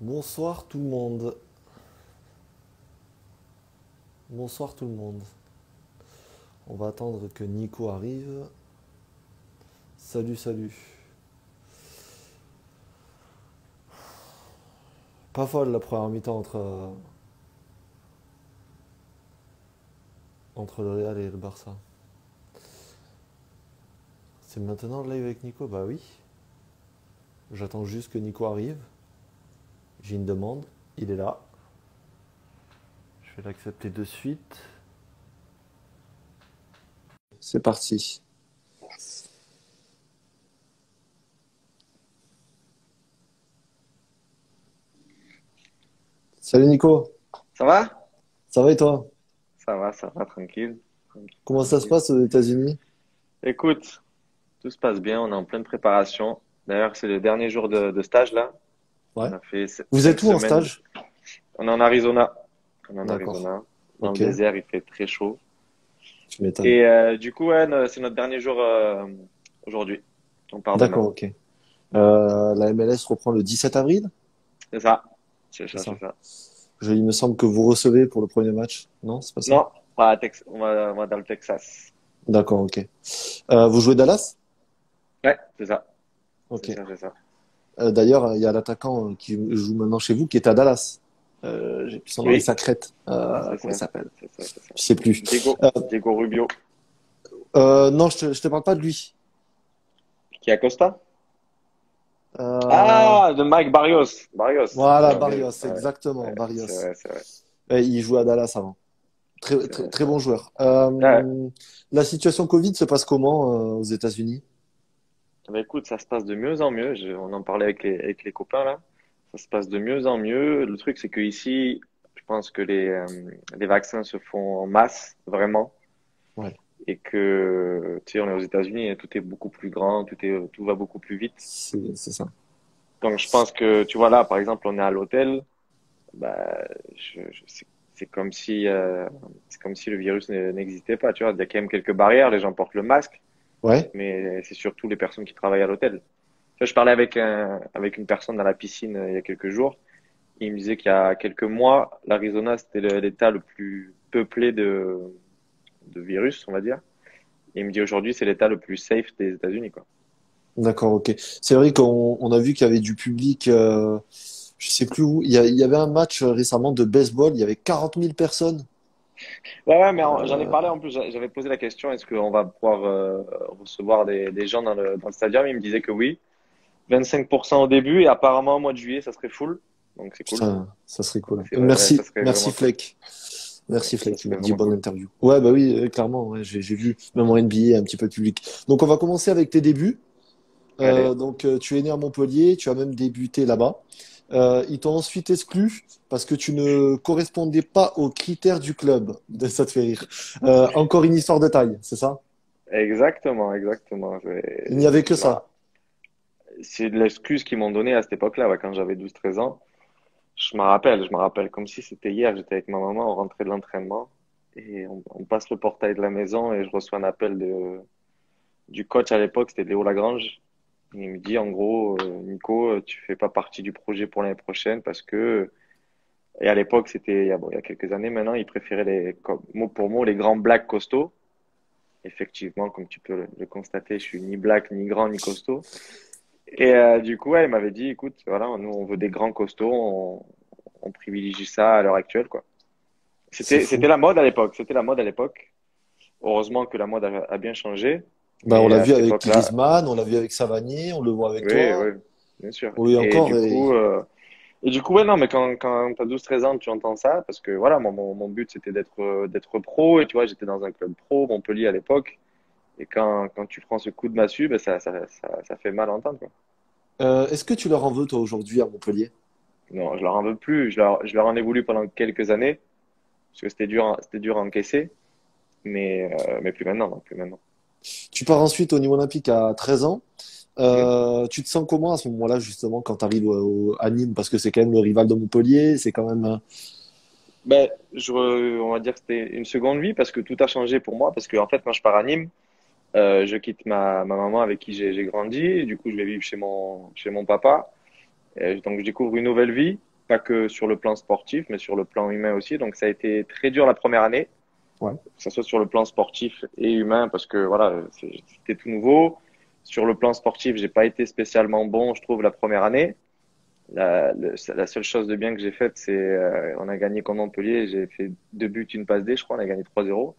Bonsoir tout le monde. Bonsoir tout le monde. On va attendre que Nico arrive. Salut, salut. Pas folle la première mi-temps entre le Real et le Barça. C'est maintenant le live avec Nico? Bah oui. J'attends juste que Nico arrive. J'ai une demande. Il est là. Je vais l'accepter de suite. C'est parti. Salut Nico. Ça va? Ça va et toi? Ça va, tranquille. Tranquille, Comment ça se tranquille. passe aux États-Unis? Écoute, tout se passe bien, on est en pleine préparation. D'ailleurs, c'est le dernier jour de stage là. Ouais. On a fait Vous cinq êtes où en semaines. stage? On est en Arizona. On est en D'accord. Arizona. Dans le Ok. désert, il fait très chaud. Tu m'étonnes. Et du coup, ouais, c'est notre dernier jour aujourd'hui. On part D'accord, demain. ok. La MLS reprend le 17 avril, C'est ça. C'est c'est ça, ça. c'est ça. Il me semble que vous recevez pour le premier match. Non, c'est pas ça? Non, pas à on va dans le Texas. D'accord, ok. Vous jouez Dallas? Ouais, c'est ça. Ok. C'est ça, c'est ça. D'ailleurs, il y a l'attaquant qui joue maintenant chez vous qui est à Dallas. J'ai plus son nom, il Oui, s'accrète. c'est Comment il ça. s'appelle? C'est ça, c'est ça. Je sais plus. Diego. Euh, Diego Rubio. non, je te parle pas de lui. Qui est Acosta? Euh, Ah, de Mike Barrios. Barrios. voilà, Ouais, bien. Barrios, Ouais, exactement, ouais, c'est Barrios. vrai, c'est vrai. Il jouait à Dallas avant. Très, C'est très, vrai, très c'est vrai. bon joueur. Ouais. La situation Covid se passe comment aux États-Unis? Bah, écoute, ça se passe de mieux en mieux. On en parlait avec les copains là. Ça se passe de mieux en mieux. Le truc, c'est que ici, je pense que les vaccins se font en masse, vraiment. Ouais, Et que, tu sais, on est aux États-Unis et tout est beaucoup plus grand, tout va beaucoup plus vite. c'est ça. Donc, je pense que, tu vois, là, par exemple, on est à l'hôtel. Bah, c'est comme si, c'est comme si le virus n'existait pas, tu vois. Il y a quand même quelques barrières. Les gens portent le masque, Ouais. mais c'est surtout les personnes qui travaillent à l'hôtel. Tu vois, je parlais avec une personne dans la piscine il y a quelques jours. Il me disait qu'il y a quelques mois, l'Arizona, c'était l'État le plus peuplé de virus, on va dire. Et il me dit aujourd'hui, c'est l'État le plus safe des États-Unis, quoi. D'accord, ok. C'est vrai qu'on a vu qu'il y avait du public, je sais plus où. Il y avait un match récemment de baseball, il y avait 40 000 personnes. Ouais, ouais, mais j'en ai Euh, parlé en plus. J'avais posé la question, est-ce qu'on va pouvoir recevoir des gens dans le stadium? Il me disait que oui. 25% au début et apparemment au mois de juillet, ça serait full. Donc c'est cool. Putain, ça serait cool. Ouais, ça Merci, serait merci vraiment cool. Fleck. Merci Ça Fleck, tu m'as serait dit vraiment bonne cool. interview. Ouais, bah oui, clairement, ouais, j'ai vu, même en NBA, un petit peu de public. Donc on va commencer avec tes débuts. Allez. Tu es né à Montpellier, tu as même débuté là-bas. Ils t'ont ensuite exclu parce que tu ne correspondais pas aux critères du club. Ça te fait rire. Encore une histoire de taille, c'est ça? Exactement, exactement. Il n'y avait que Je me ra- ça. C'est l'excuse qu'ils m'ont donnée à cette époque-là, ouais, quand j'avais 12 13 ans. Je me rappelle comme si c'était hier. J'étais avec ma maman, on rentrait de l'entraînement et on passe le portail de la maison et je reçois un appel du coach à l'époque, c'était Léo Lagrange. Il me dit en gros, Nico, tu fais pas partie du projet pour l'année prochaine parce que et à l'époque, c'était bon, il y a quelques années maintenant, ils préféraient mot pour mot les grands blacks costauds. Effectivement, comme tu peux le constater, je suis ni black, ni grand, ni costaud. Et du coup, ouais, il m'avait dit, écoute, voilà, nous on veut des grands costauds, on privilégie ça à l'heure actuelle, quoi. C'est C'était fou. la mode à l'époque, c'était la mode à l'époque. Heureusement que la mode a bien changé, Ben, on mais l'a à vu cette avec époque-là, Griezmann, on l'a vu avec Savanier, on le voit avec oui, toi. oui, bien sûr. Oui, encore. Et du coup, ouais, non, mais quand t'as 12 13 ans, tu entends ça, parce que voilà, mon but, c'était d'être pro, et tu vois, j'étais dans un club pro, Montpellier à l'époque, et quand tu prends ce coup de massue, ben ça fait mal à entendre, quoi. Est-ce que tu leur en veux, toi, aujourd'hui, à Montpellier? Non, je leur en veux plus, je leur en ai voulu pendant quelques années, parce que c'était dur à encaisser, mais plus maintenant, non, plus maintenant. Tu pars ensuite au niveau olympique à 13 ans. Hmm. Tu te sens comment à ce moment-là, justement, quand tu arrives à Nîmes? Parce que c'est quand même le rival de Montpellier, c'est quand même. Ben, on va dire que c'était une seconde vie, parce que tout a changé pour moi, parce que, en fait, quand je pars à Nîmes, je quitte ma maman avec qui j'ai grandi, et du coup, je vais vivre chez mon papa. Et donc, je découvre une nouvelle vie. pas que sur le plan sportif, mais sur le plan humain aussi. Donc ça a été très dur la première année, Ouais. que ce soit sur le plan sportif et humain, parce que voilà, c'était tout nouveau. Sur le plan sportif, j'ai pas été spécialement bon, je trouve, la première année. La seule chose de bien que j'ai faite, c'est on a gagné contre Montpellier. J'ai fait 2 buts, une passe D, je crois. On a gagné 3-0.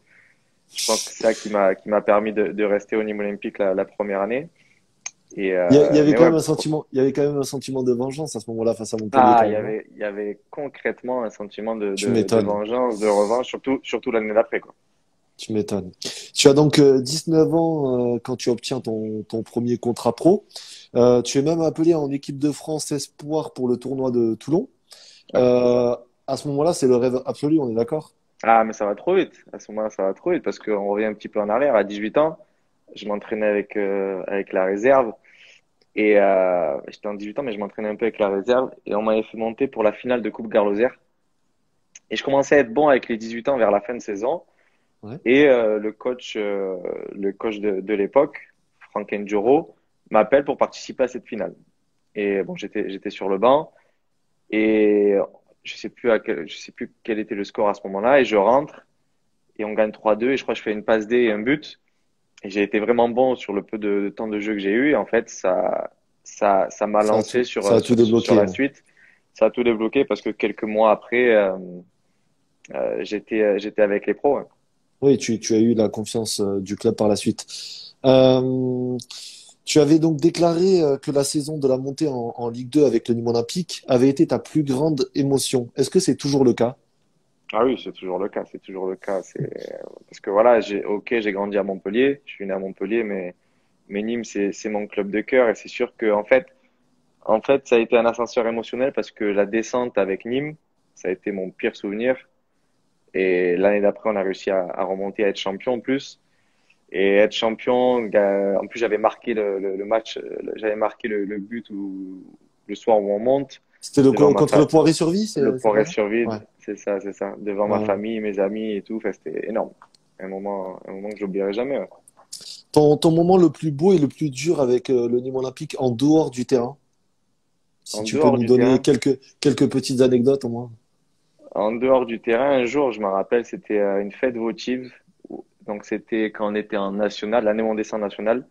Je pense que c'est ça qui m'a permis de rester au Nîmes Olympique la première année. Il y avait Mais quand ouais, même un sentiment, il y avait quand même un sentiment de vengeance à ce moment-là face à Montpellier ah, quand même, non? il y avait concrètement un sentiment Tu de m'étonnes. vengeance, de revanche, surtout l'année d'après, quoi. Tu m'étonnes. Tu as donc 19 ans quand tu obtiens ton premier contrat pro. Tu es même appelé en équipe de France Espoir pour le tournoi de Toulon. Ouais, c'est ça. Euh, à ce moment-là, c'est le rêve absolu, on est d'accord? Ah, mais ça va trop vite. À ce moment-là, ça va trop vite parce qu'on revient un petit peu en arrière. À 18 ans, je m'entraînais avec la réserve. J'étais en 18 ans, mais je m'entraînais un peu avec la réserve. Et on m'avait fait monter pour la finale de Coupe Garloser. Et je commençais à être bon avec les 18 ans vers la fin de saison. Ouais. Et le coach de l'époque, Franck Ndjoro, m'appelle pour participer à cette finale. Et bon, j'étais sur le banc et je sais plus quel était le score à ce moment-là. Et je rentre et on gagne 3-2 et je crois que je fais une passe D et un but. Et j'ai été vraiment bon sur le peu de temps de jeu que j'ai eu. Et en fait, ça m'a lancé Ça a tout sur débloqué, la ouais. suite. Ça a tout débloqué parce que quelques mois après, j'étais avec les pros, hein. Oui, tu as eu la confiance du club par la suite. Euh, Tu avais donc déclaré que la saison de la montée en Ligue 2 avec le Nîmes Olympique avait été ta plus grande émotion. Est-ce que c'est toujours le cas? Ah oui, c'est toujours le cas, c'est toujours le cas. Parce que voilà, j'ai grandi à Montpellier, je suis né à Montpellier, mais Nîmes, c'est mon club de cœur et c'est sûr que en fait, ça a été un ascenseur émotionnel parce que la descente avec Nîmes, ça a été mon pire souvenir. Et l'année d'après, on a réussi à remonter, à être champion en plus. Et être champion, en plus, j'avais marqué le match, j'avais marqué le but le soir où on monte C'était devant contre le Poiré-sur-Vie, le c'est pas ça? Poiré-sur-Vide, Ouais. c'est ça, devant ma Ouais. famille, mes amis et tout. Enfin, c'était énorme. Un moment que j'oublierai jamais, ouais. Ton moment le plus beau et le plus dur avec le Nîmes Olympique en dehors du terrain, si En tu peux dehors nous du donner terrain, quelques petites anecdotes au moins. en dehors du terrain, un jour, je me rappelle, c'était une fête votive. Donc, c'était quand on était en national, l'année où on descend en national.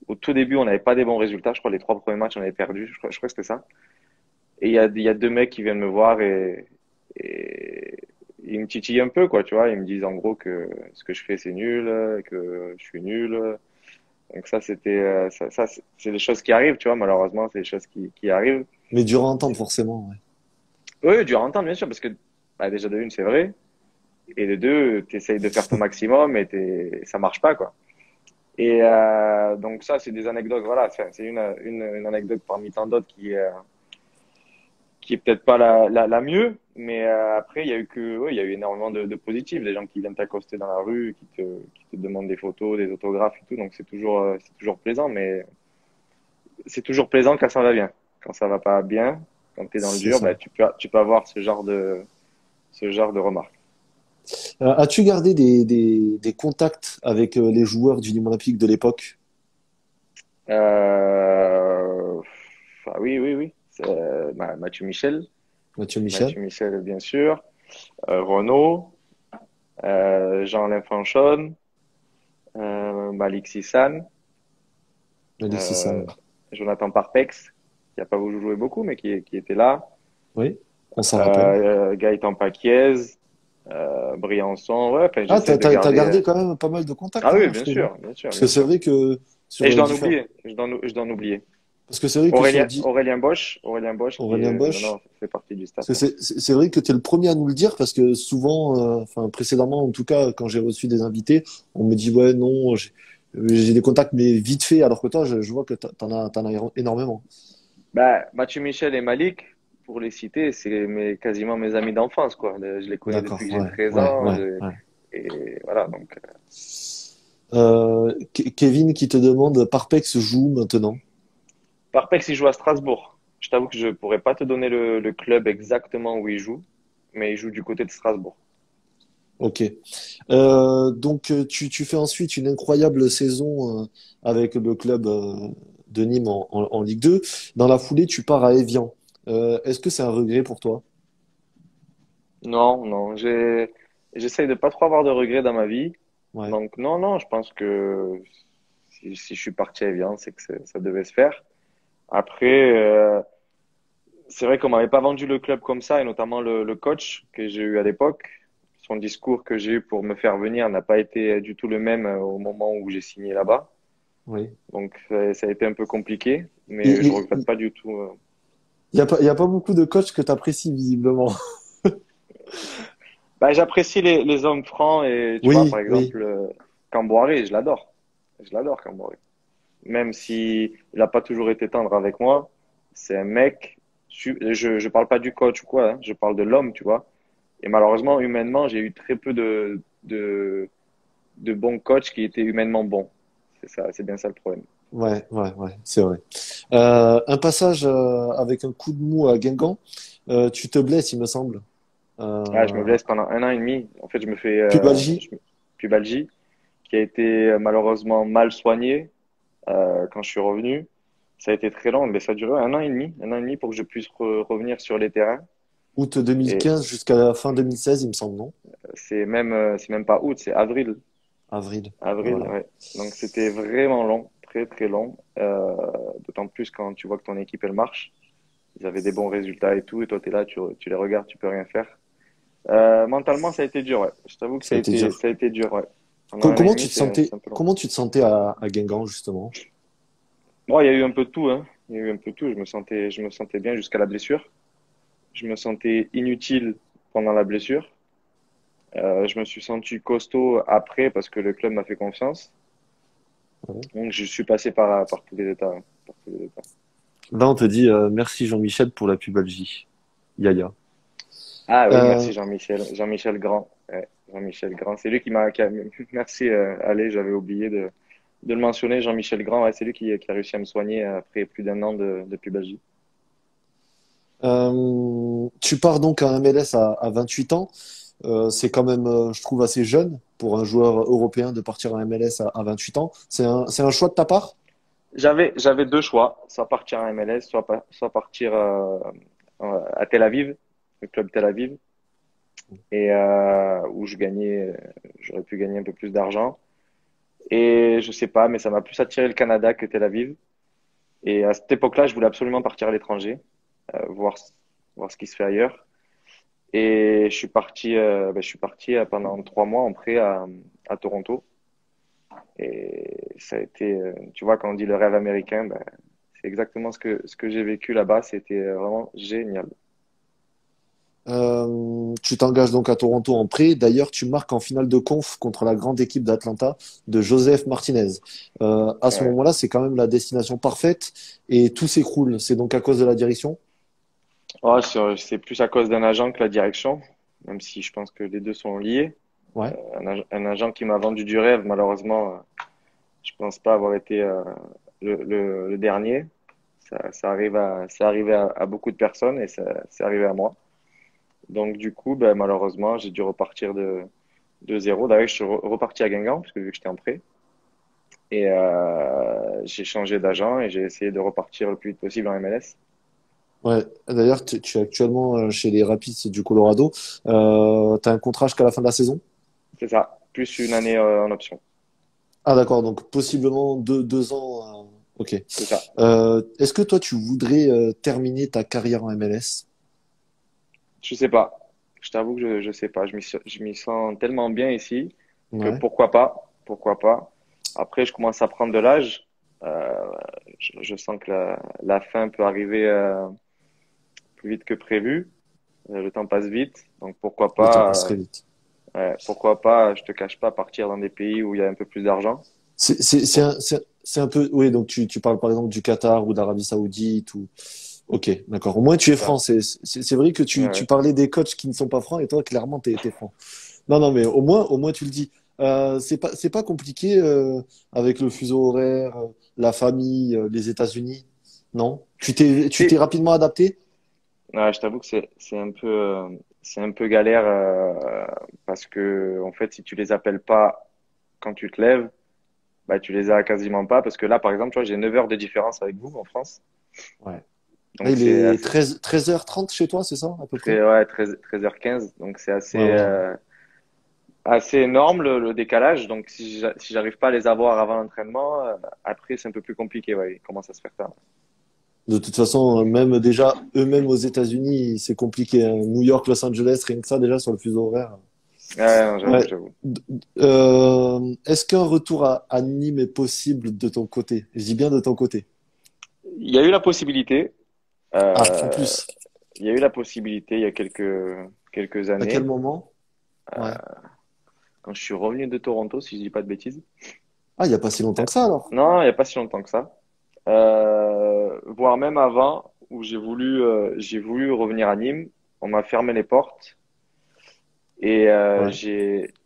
Au tout début, on n'avait pas des bons résultats. Je crois les 3 premiers matchs, on avait perdu. Je crois que c'était ça. Et il y a 2 mecs qui viennent me voir et ils me titillent un peu, quoi, tu vois. Ils me disent en gros que ce que je fais, c'est nul, que je suis nul. Donc ça, c'est des choses qui arrivent, tu vois. Malheureusement, c'est des choses qui arrivent. Mais dur à entendre forcément. Ouais. Oui, dur à entendre, bien sûr, parce que bah, déjà de une, c'est vrai. Et de deux, tu essayes de faire ton maximum et ça marche pas, quoi. Donc ça, c'est des anecdotes, voilà. C'est une anecdote parmi tant d'autres qui est peut-être pas la mieux, mais après, il y a eu ouais, il y a eu énormément de positifs, des gens qui viennent t'accoster dans la rue, qui te demandent des photos, des autographes et tout, donc c'est toujours plaisant, mais c'est toujours plaisant quand ça va bien. Quand ça va pas bien, quand tu es dans le C'est dur, bah, ça. tu peux avoir ce genre de remarques. As-tu gardé des contacts avec les joueurs du Nîmes Olympique de l'époque? Euh, ah oui, oui, oui. C'est, Mathieu Michel, Mathieu Michel, bien sûr, Renaud, Jean-Alain Fanchon, Malik Sissane, Alexis euh, Sam. Jonathan Parpex, qui n'a pas voulu jouer beaucoup, mais qui était là, Oui, on s'en rappelle. Gaëtan Paquiez, Briançon. Ouais, enfin, Ah, j'essaie de t'as garder. gardé quand même pas mal de contacts, Ah oui, hein, je bien trouve, hein. sûr, bien sûr, Parce que bien c'est sûr. vrai que Et sur différents, je dois en oublier. parce que c'est vrai que sur Aurélien Bosch, qui Aurélien maintenant Bosch, fait partie du parce staff, que ouais. c'est vrai que tu es le premier à nous le dire, parce que souvent, enfin précédemment, en tout cas, quand j'ai reçu des invités, on me dit ouais, non, j'ai des contacts, mais vite fait, alors que toi, je vois que t'en as énormément. Bah, Mathieu Michel et Malik, pour les citer, quasiment mes amis d'enfance, quoi. Je les connais depuis D'accord, que j'ai ouais, 13 ouais, ans. ouais, ouais. Et voilà, donc. Kevin qui te demande, Parpex joue maintenant. Parpex, il joue à Strasbourg. Je t'avoue que je pourrais pas te donner le club exactement où il joue, mais il joue du côté de Strasbourg. Ok. Donc tu fais ensuite une incroyable saison avec le club de Nîmes en Ligue 2. Dans la foulée, tu pars à Évian. Est-ce que c'est un regret pour toi? Non, non, j'essaye de pas trop avoir de regrets dans ma vie. Ouais, Donc, non, non, je pense que si je suis parti à Evian, c'est que ça devait se faire. Après, c'est vrai qu'on m'avait pas vendu le club comme ça, et notamment le coach que j'ai eu à l'époque. Son discours que j'ai eu pour me faire venir n'a pas été du tout le même au moment où j'ai signé là-bas. oui. Donc, ça a été un peu compliqué, mais je regrette Il pas du tout. y a pas beaucoup de coachs que tu apprécies visiblement. Bah, j'apprécie les hommes francs et tu vois, par Oui, oui. exemple, Camboire, je l'adore. Je l'adore, Camboire. Même si il a pas toujours été tendre avec moi, c'est un mec. Je parle pas du coach ou quoi, hein, je parle de l'homme, tu vois. Et malheureusement, humainement, j'ai eu très peu de bons coachs qui étaient humainement bons. C'est ça, c'est bien ça le problème. Ouais, c'est vrai. Un passage avec un coup de mou à Guingamp, tu te blesses, il me semble. Ah, je me Euh, blesse pendant un an et demi. En fait, je me fais Pubalgie. pubalgie, qui a été malheureusement mal soigné quand je suis revenu. Ça a été très long, mais ça a duré un an et demi pour que je puisse revenir sur les terrains. Août Et 2015 jusqu'à la fin 2016, il me semble, non? c'est même pas août, c'est avril. Avril. Avril, Voilà. ouais. Donc c'était vraiment long, très très long. D'autant plus quand tu vois que ton équipe elle marche. Ils avaient des bons résultats et tout, et toi t'es là, tu les regardes, tu peux rien faire. Mentalement, ça a été dur, ouais. Je t'avoue que Ça a été dur. ça a été dur, ouais. Pendant un an et demi, c'est un peu long. Comment tu te sentais à Guingamp, justement? Bon, il y a eu un peu de tout, hein. Il y a eu un peu de tout. Je me sentais bien jusqu'à la blessure. Je me sentais inutile pendant la blessure. Je me suis senti costaud après parce que le club m'a fait confiance. Ouais. Donc, je suis passé par tous les états, hein. Par tous les états. Là, on te dit merci Jean-Michel pour la pubalgie. Yaya. Ah oui, Euh, merci Jean-Michel. Jean-Michel Grand. Ouais, Jean-Michel Grand. C'est lui merci, allez, j'avais oublié de le mentionner. Jean-Michel Grand, ouais, c'est lui qui a réussi à me soigner après plus d'un an de pubalgie. Tu pars donc à MLS à 28 ans. C'est quand même, je trouve, assez jeune pour un joueur européen de partir en MLS à 28 ans. C'est un choix de ta part? J'avais deux choix, soit partir en MLS, soit partir à Tel Aviv, le club Tel Aviv, et où j'aurais pu gagner un peu plus d'argent. Et je sais pas, mais ça m'a plus attiré le Canada que Tel Aviv. Et à cette époque-là, je voulais absolument partir à l'étranger, voir voir ce qui se fait ailleurs. Et je suis parti pendant 3 mois en prêt à Toronto. Et ça a été, tu vois, quand on dit le rêve américain, ben, c'est exactement ce que j'ai vécu là-bas. C'était vraiment génial. Tu t'engages donc à Toronto en prêt. D'ailleurs, tu marques en finale de conf contre la grande équipe d'Atlanta de Joseph Martinez. À ce Ouais. moment-là, c'est quand même la destination parfaite et tout s'écroule. C'est donc à cause de la direction? Oh, c'est plus à cause d'un agent que la direction, même si je pense que les deux sont liés. Ouais. Un agent qui m'a vendu du rêve, malheureusement, je pense pas avoir été le dernier. Ça arrive à beaucoup de personnes et ça, c'est arrivé à moi. Donc du coup, ben, malheureusement, j'ai dû repartir de zéro. D'ailleurs, je suis reparti à Guingamp, parce que vu que j'étais en prêt. Et j'ai changé d'agent et j'ai essayé de repartir le plus vite possible en MLS. Ouais. D'ailleurs, tu es actuellement chez les Rapids du Colorado. Tu as un contrat jusqu'à la fin de la saison? C'est ça, plus une année en option. Ah, d'accord. Donc, possiblement 2 ans. Ok. C'est ça. Est-ce que toi, tu voudrais terminer ta carrière en MLS? Je sais pas. Je t'avoue que je sais pas. Je m'y sens tellement bien ici que Ouais. pourquoi pas. Pourquoi pas. Après, je commence à prendre de l'âge. Euh, je sens que la fin peut arriver plus vite que prévu. Le temps passe vite. Donc Le temps passe très vite. pourquoi pas, je te cache pas, partir dans des pays où il y a un peu plus d'argent. Pour- C'est un peu. Oui, donc tu parles par exemple du Qatar ou d'Arabie Saoudite ou. Ok, d'accord. Au moins, tu C'est es franc. ça. C'est vrai que Ouais, tu ouais. parlais des coachs qui ne sont pas francs et toi, clairement, t'es franc. Non, non, mais au moins, tu le dis. C'est pas compliqué avec le fuseau horaire, la famille, les États-Unis. Non? Tu t'es Si, rapidement adapté? ouais, je t'avoue que c'est un peu galère parce que en fait, si tu les appelles pas quand tu te lèves, bah tu les as quasiment pas parce que là, par exemple, tu vois, j'ai 9 heures de différence avec vous en France. Ouais. Là, Donc il c'est est assez, 13h30 chez toi, c'est ça, à peu près? ouais, 13h15. Donc c'est Ouais, ouais. assez énorme le décalage. Donc si j'arrive pas à les avoir avant l'entraînement, après c'est un peu plus compliqué. Ouais, il commence à se faire tard. De toute façon, même déjà, eux-mêmes aux États-Unis, c'est compliqué, hein. New York, Los Angeles, rien que ça, déjà, sur le fuseau horaire. Ouais, non, Ouais. j'avoue, j'avoue. Est-ce qu'un retour à Nîmes est possible de ton côté? Je dis bien de ton côté. Il y a eu la possibilité. Ah, en euh, plus. il y a eu la possibilité il y a quelques À quel années, moment? Ouais. quand je suis revenu de Toronto, si je dis pas de bêtises. Ah, il n'y a pas si longtemps que ça, alors. Non, il n'y a pas si longtemps que ça. Voire même avant, où j'ai voulu revenir à Nîmes. On m'a fermé les portes. Ouais.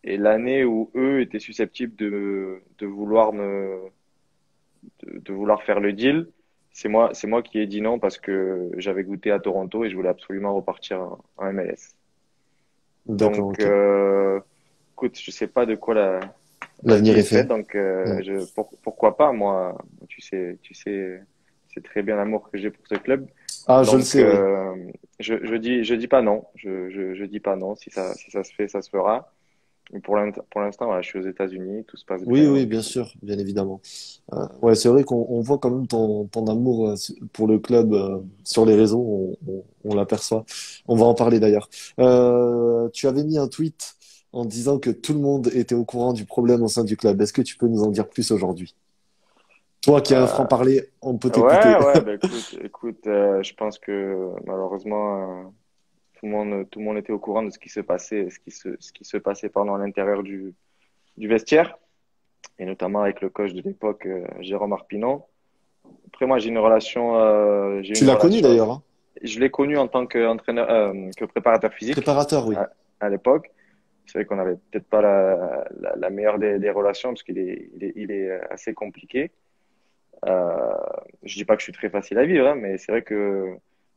Et l'année où eux étaient susceptibles de vouloir faire le deal, c'est moi qui ai dit non parce que j'avais goûté à Toronto et je voulais absolument repartir en MLS. D'accord, Donc, ok. écoute, je sais pas de quoi la vie L'avenir est est faite, fait. donc Mm. pourquoi pas, moi, c'est très bien l'amour que j'ai pour ce club. Ah, je le Donc, sais, oui. je dis pas non, je dis pas non. Si ça se fait, ça se fera. Mais pour l'instant, voilà, je suis aux États-Unis, tout se passe Oui, bien, oui, donc bien sûr, bien évidemment. Ouais, c'est vrai qu'on voit quand même ton amour pour le club sur les réseaux, on l'aperçoit. On va en parler d'ailleurs. Tu avais mis un tweet en disant que tout le monde était au courant du problème au sein du club. Est-ce que tu peux nous en dire plus aujourd'hui? Toi qui as un euh, franc-parler, on peut t'écouter. ouais, ouais, bah écoute, je pense que malheureusement, tout le monde était au courant de ce qui se passait, ce qui se passait pardon, à l'intérieur du vestiaire, et notamment avec le coach de l'époque, Jérôme Arpinon. Après, moi, j'ai Tu une l'as connu relation d'ailleurs, hein? je l'ai connu en tant qu'entraîneur, que préparateur physique Préparateur, oui. à l'époque. C'est vrai qu'on n'avait peut-être pas la meilleure des relations parce il est assez compliqué. Euh, je dis pas que je suis très facile à vivre, hein, mais c'est vrai que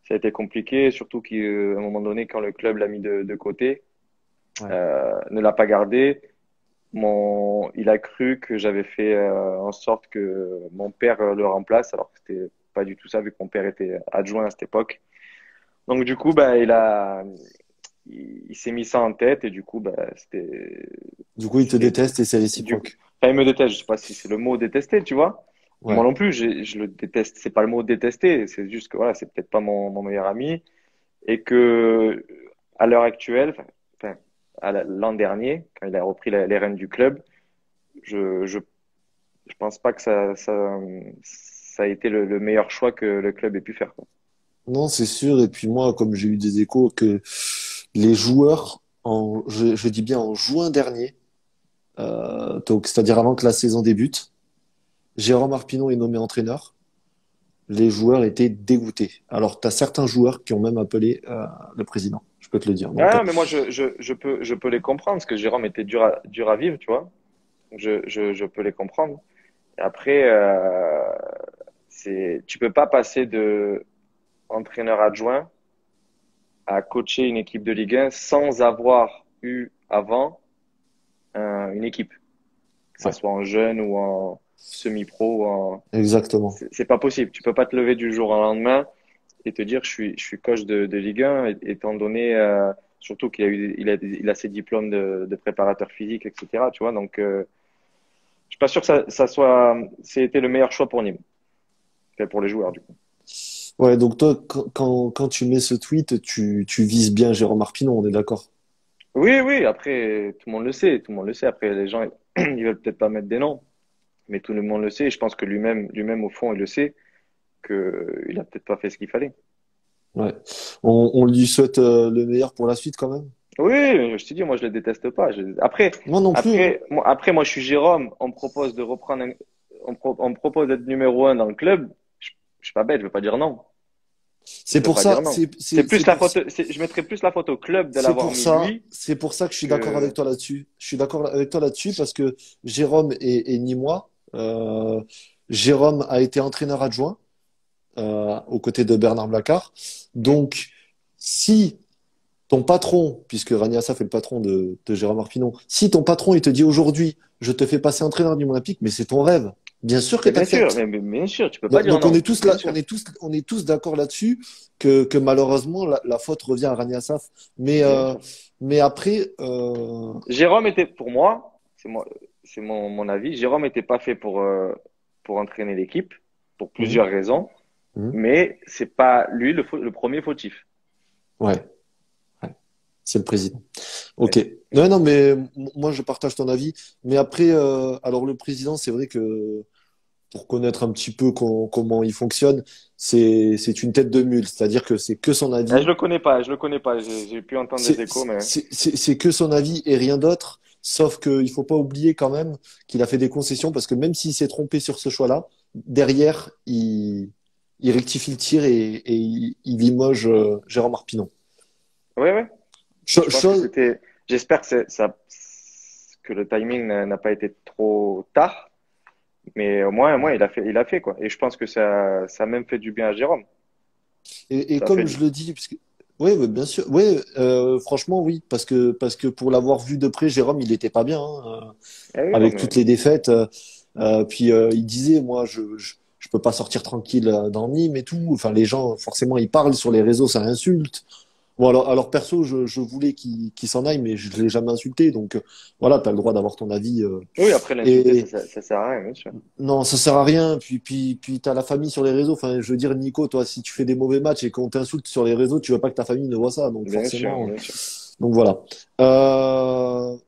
ça a été compliqué, surtout qu'à un moment donné, quand le club l'a mis de côté, Ouais. ne l'a pas gardé. Il a cru que j'avais fait en sorte que mon père le remplace, alors que c'était pas du tout ça, vu que mon père était adjoint à cette époque. Donc du coup, bah, il s'est mis ça en tête et du coup, bah, Du coup, il te c'était, déteste et c'est du, réciproque. enfin, il me déteste. Je sais pas si c'est le mot détester, tu vois. Moi Ouais. non plus, je le déteste. C'est pas le mot détester. C'est juste que voilà, c'est peut-être pas mon meilleur ami et que à l'heure actuelle, enfin, l'an dernier, quand il a repris les rênes du club, je, je, je pense pas que ça a été le meilleur choix que le club ait pu faire, quoi. Non, c'est sûr. Et puis moi, comme j'ai eu des échos que les joueurs, je dis bien en juin dernier, donc c'est-à-dire avant que la saison débute, Jérôme Arpinon est nommé entraîneur. Les joueurs étaient dégoûtés. Alors, tu as certains joueurs qui ont même appelé le président, je peux te le dire. Donc, Ah, mais moi, je peux les comprendre parce que Jérôme était dur à vivre, tu vois. Je peux les comprendre. Et après, tu peux pas passer de entraîneur adjoint à coacher une équipe de Ligue 1 sans avoir eu avant une équipe, que ça ouais, soit en jeune ou en semi-pro. exactement. C'est pas possible. Tu peux pas te lever du jour au lendemain et te dire je suis coach de Ligue 1, étant donné surtout il a ses diplômes de préparateur physique, etc. Tu vois, donc je suis pas sûr que c'était le meilleur choix pour Nîmes, enfin, pour les joueurs du coup. Ouais, donc toi, quand tu mets ce tweet, tu vises bien Jérôme Arpinon, on est d'accord? Oui, oui. Après, tout le monde le sait, tout le monde le sait. Après, les gens ils veulent peut-être pas mettre des noms, mais tout le monde le sait. Et je pense que lui-même au fond, il le sait que il a peut-être pas fait ce qu'il fallait. Ouais. On lui souhaite le meilleur pour la suite quand même. Oui, je te dis, moi je le déteste pas. Moi non plus, hein. Moi je suis Jérôme. On me propose de reprendre, on me propose d'être numéro un dans le club. Je suis pas bête, je veux pas dire non. C'est Je veux pour pas ça, dire non. C'est plus c'est la pour, faute. Je mettrais plus la faute au club de l'avoir mis lui c'est pour ça que je suis d'accord que. avec toi là-dessus. Je suis d'accord avec toi là-dessus parce que Jérôme est ni moi. Jérôme a été entraîneur adjoint aux côtés de Bernard Blacard. Hmm. Donc, si ton patron, puisque Rania Assaf est le patron de Jérôme Arpinon, si ton patron il te dit aujourd'hui, je te fais passer entraîneur du Olympique, mais c'est ton rêve. Bien sûr que Mais tu bien sûr, acceptes. bien sûr, tu peux pas dire Donc on non. est tous Bien là, sûr. on est tous d'accord là-dessus que malheureusement la faute revient à Rania Assaf. Mais, Bien sûr. mais après, Jérôme était, pour moi, c'est mon avis, Jérôme n'était pas fait pour entraîner l'équipe, pour hum, plusieurs raisons, hum, mais c'est pas lui le premier fautif. ouais, ouais, c'est le président. Oui. Ok. Non, non, mais moi je partage ton avis. Mais après, alors le président, c'est vrai que pour connaître un petit peu comment il fonctionne, c'est une tête de mule. C'est-à-dire que c'est que son Je avis. le connais pas, je le connais pas. J'ai pu entendre des échos, mais C'est que son avis et rien d'autre. Sauf qu'il faut pas oublier quand même qu'il a fait des concessions parce que même s'il s'est trompé sur ce choix-là, derrière, il rectifie le tir et il limoge Jérôme Arpinon. ouais, ouais. Je pense que Chose, c'était. J'espère que que le timing n'a pas été trop tard, mais au moins il a fait quoi. Et je pense que ça a même fait du bien à Jérôme. et Ça a fait comme du. je le dis, parce que, oui, bien sûr, oui, franchement, oui, parce que pour l'avoir vu de près, Jérôme, il était pas bien, hein, Eh oui, non avec mais toutes les défaites. Puis il disait, moi, je peux pas sortir tranquille dans Nîmes et tout. Enfin, les gens, forcément, ils parlent sur les réseaux, ça insulte. Bon, alors perso, je voulais qu'il s'en aille, mais je l'ai jamais insulté. Donc voilà, tu as le droit d'avoir ton avis. oui, après l'insulter, Et ça sert à rien, bien sûr. non, ça sert à rien. Puis t'as la famille sur les réseaux. Enfin, je veux dire, Nico, toi, si tu fais des mauvais matchs et qu'on t'insulte sur les réseaux, tu veux pas que ta famille ne voit ça. Donc Bien sûr, forcément, bien sûr. donc voilà.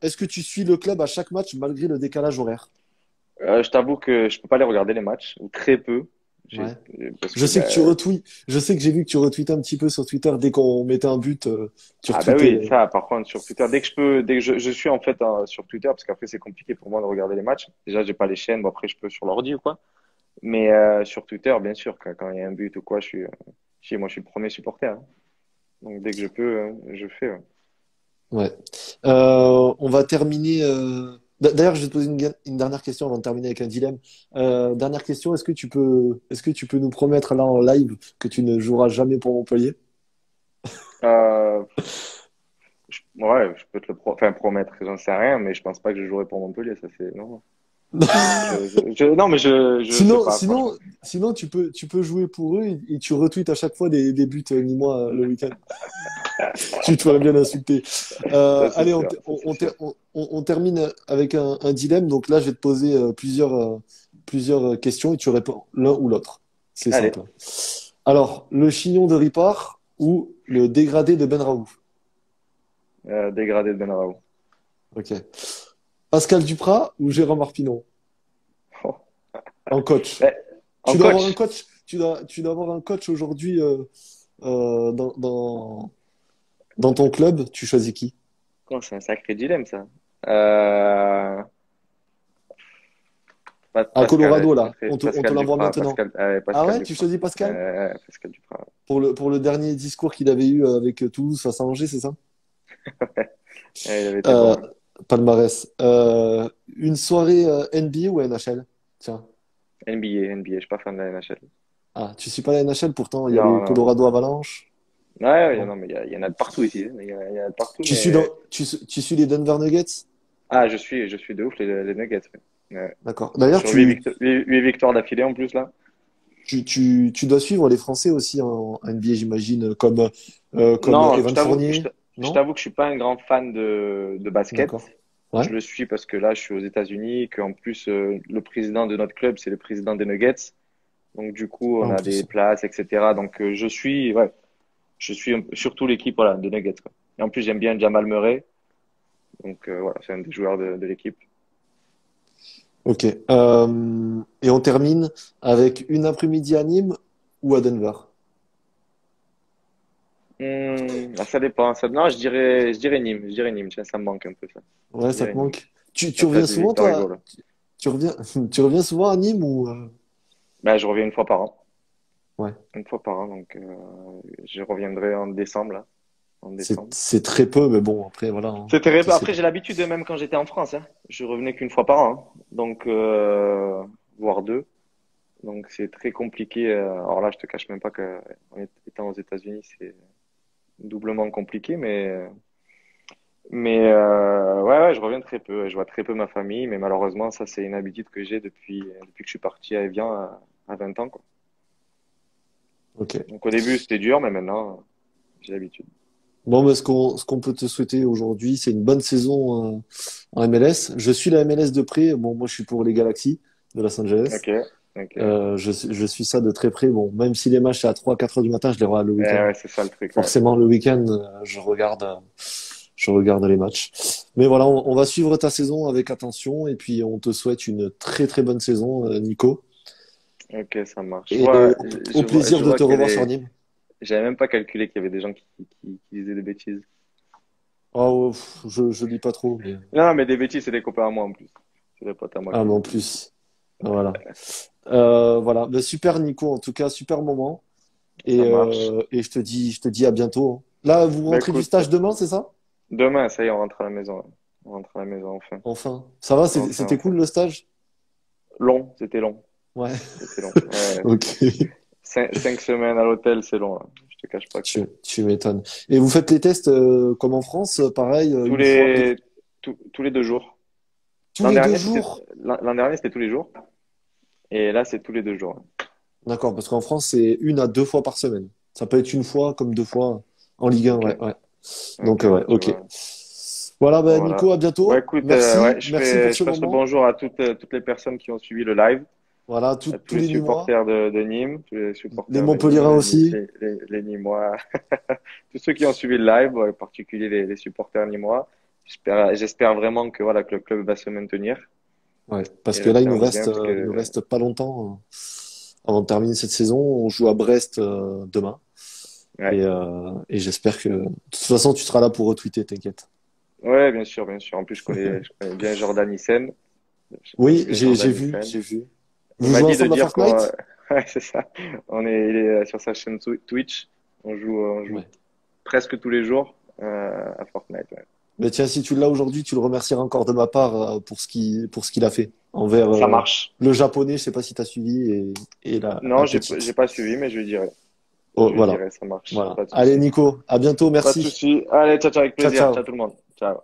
Est-ce que tu suis le club à chaque match malgré le décalage horaire? Je t'avoue que je peux pas les regarder les matchs, ou très peu. Ouais. Parce Je que sais que tu ben, retweets. Je sais que j'ai vu que tu retweets un petit peu sur Twitter dès qu'on mettait un but, tu ah ben retweetais. oui, ça par contre sur Twitter, dès que je suis en fait sur Twitter, parce qu'après c'est compliqué pour moi de regarder les matchs. Déjà j'ai pas les chaînes, bon après je peux sur l'ordi ou quoi. Mais sur Twitter, bien sûr, quand il y a un but ou quoi, moi je suis le premier supporter, hein. Donc dès que je peux, je fais. Ouais. Ouais. On va terminer. D'ailleurs, je vais te poser une dernière question avant de terminer avec un dilemme. Dernière question, est-ce que tu peux nous promettre là en live que tu ne joueras jamais pour Montpellier? Euh, ouais, je peux te enfin, promettre, j'en sais rien, mais je pense pas que je jouerai pour Montpellier, ça c'est non. Non, mais je sais pas, franchement. Sinon, tu peux jouer pour eux et tu retweets à chaque fois des buts, ni moi, le week-end. Tu te ferais bien insulter. Ça c'est Allez, sûr, ça c'est sûr. on termine avec un dilemme. Donc là, je vais te poser plusieurs questions et tu réponds l'un ou l'autre. C'est Allez, simple. Alors, le chignon de Ripard ou le dégradé de Benraouf? dégradé de Benrahou. Ok. Pascal Duprat ou Jérôme Arpinon en coach? Eh, en Tu dois avoir un coach, coach. Tu dois avoir un coach aujourd'hui dans ton club. Tu choisis qui? oh, c'est un sacré dilemme ça. Euh, À Pascal, ouais, Colorado, je là. mettrais On te Pascal l'envoie Duprat, maintenant. Ah Pascal ouais, tu Duprat. choisis Pascal? Pascal Duprat. Pour le dernier discours qu'il avait eu avec Toulouse face à Angers, c'est ça? Il avait été Euh, bon. Ouais. Palmarès. Une soirée NBA ou NHL? Tiens. NBA, je suis pas fan de la NHL. Ah, tu suis pas la NHL, pourtant il y a Non, les non. Colorado Avalanche. Ouais, ouais, Non. non, mais il y en a de partout ici, hein. Il y en a de partout, mais Tu suis les Denver Nuggets? ah, je suis de ouf les Nuggets. Ouais. Ouais. D'accord. D'ailleurs, Sur 8 victoires d'affilée en plus là. tu dois suivre les Français aussi en NBA, j'imagine, comme Non, Evan Fournier, je non? t'avoue que je suis pas un grand fan de D'accord. basket. Ouais. Je le suis parce que là, je suis aux États-Unis, qu'en plus, le président de notre club, c'est le président des Nuggets. Donc, du coup, Ah, on en a des plus. places, etc. Donc, ouais, je suis surtout l'équipe, voilà, des Nuggets, quoi. Et en plus, j'aime bien Jamal Murray. Donc, voilà, c'est un des joueurs de l'équipe. Ok. Et on termine avec une après-midi à Nîmes ou à Denver? Ça dépend. Non, je dirais Nîmes. Je dirais Nîmes. Tiens, ça me manque un peu, ça. Ouais, Je ça dirais te Nîmes. manque. Tu Après reviens du souvent, Victor Hugo, toi? là. Tu reviens, tu reviens souvent à Nîmes ou Ben, je reviens une fois par an. ouais. Une fois par an, donc je reviendrai en décembre, là. En décembre. C'est très peu, mais bon, après, voilà, hein. C'est terrible. C'est Après, j'ai l'habitude, même quand j'étais en France, hein. Je revenais qu'une fois par an, hein. Donc, voire deux. Donc, c'est très compliqué. Alors là, je te cache même pas que en étant aux États-Unis, c'est doublement compliqué, Mais ouais, je reviens très peu. Je vois très peu ma famille, mais malheureusement, ça, c'est une habitude que j'ai depuis que je suis parti à Evian à 20 ans, quoi. Ok. Donc au début, c'était dur, mais maintenant, j'ai l'habitude. Bon, mais ce qu'on peut te souhaiter aujourd'hui, c'est une bonne saison en MLS. Je suis la MLS de près. Bon, moi, je suis pour les Galaxy de Los Angeles. Ok, ok. Je suis ça de très près. Bon, même si les matchs c'est à 3 4 heures du matin, je les regarde le week-end. Ouais, c'est ça le truc, ouais. Forcément, le week-end, je regarde les matchs. Mais voilà, on va suivre ta saison avec attention et puis on te souhaite une très très bonne saison, Nico. Ok, ça marche. Et au plaisir Je de vois te qu'il y a revoir sur des. Nîmes. J'avais même pas calculé qu'il y avait des gens qui disaient des bêtises. Oh, je lis pas trop, mais Non, mais des bêtises, c'est des copains à moi en plus. C'est des potes à moi ah, qui mais en disent des bêtises. plus, voilà. Voilà. Ben, super Nico, en tout cas, super moment. Ça marche. Et je te dis à bientôt, hein. Là, vous Bah rentrez du écoute, stage demain, c'est ça? demain, ça y est, on rentre à la maison. Ouais. On rentre à la maison enfin. Enfin. Ça va, Enfin, c'était enfin. cool le stage? Long, c'était long. Ouais. C'était long. Ouais. Ok. 5 semaines à l'hôtel, c'est long, hein. Je te cache pas que Tu m'étonnes. Et vous faites les tests comme en France, pareil, tous une fois, deux, les tous les 2 jours. tous les 2 jours? L'an dernier c'était tous les jours et là c'est tous les 2 jours. D'accord, parce qu'en France, c'est 1 à 2 fois par semaine. Ça peut être une fois comme 2 fois en Ligue 1, Ok, ouais, ouais. ok, Donc, ouais, je ok. vois. Voilà, ben, Voilà. Nico, à Bah bientôt. écoute, Merci, ouais, merci pour ce je passe le moment. bonjour à toutes les personnes qui ont suivi le live, Voilà, à tous tous les les Nîmois, supporters de Nîmes, tous les les supporters de Nîmes, Montpellierins aussi. les Nîmois, tous ceux qui ont suivi le live, en particulier les supporters nîmois. J'espère vraiment que voilà que le club va se maintenir Ouais, parce et que là, rester en Ligue 1 parce il nous que reste pas longtemps avant de terminer cette saison. On joue à Brest demain. ouais. Et j'espère que, de toute façon, tu seras là pour retweeter, t'inquiète. Ouais, bien sûr, bien sûr. En plus, je connais bien Jordan Hyssen. Je connais Oui, bien Jordan j'ai Hyssen. vu. Il Vous m'a jouez dit de ensemble à dire qu'on, Fortnite? ouais, c'est ça. Il est sur sa chaîne Twitch. On joue Ouais. presque tous les jours à Fortnite. Ouais. Mais tiens, si tu l'as aujourd'hui, tu le remercieras encore de ma part pour ce qu'il a fait envers Ça marche. le japonais. Je sais pas si tu as suivi et Non, la j'ai petite. pas suivi, mais je lui dirai. Oh, Je lui voilà, dirai, ça marche. voilà. Pas de Allez, souci. Nico, à bientôt, Pas de merci. souci. Allez, ciao, ciao, avec Ciao, plaisir. Ciao ciao. tout le monde. Ciao.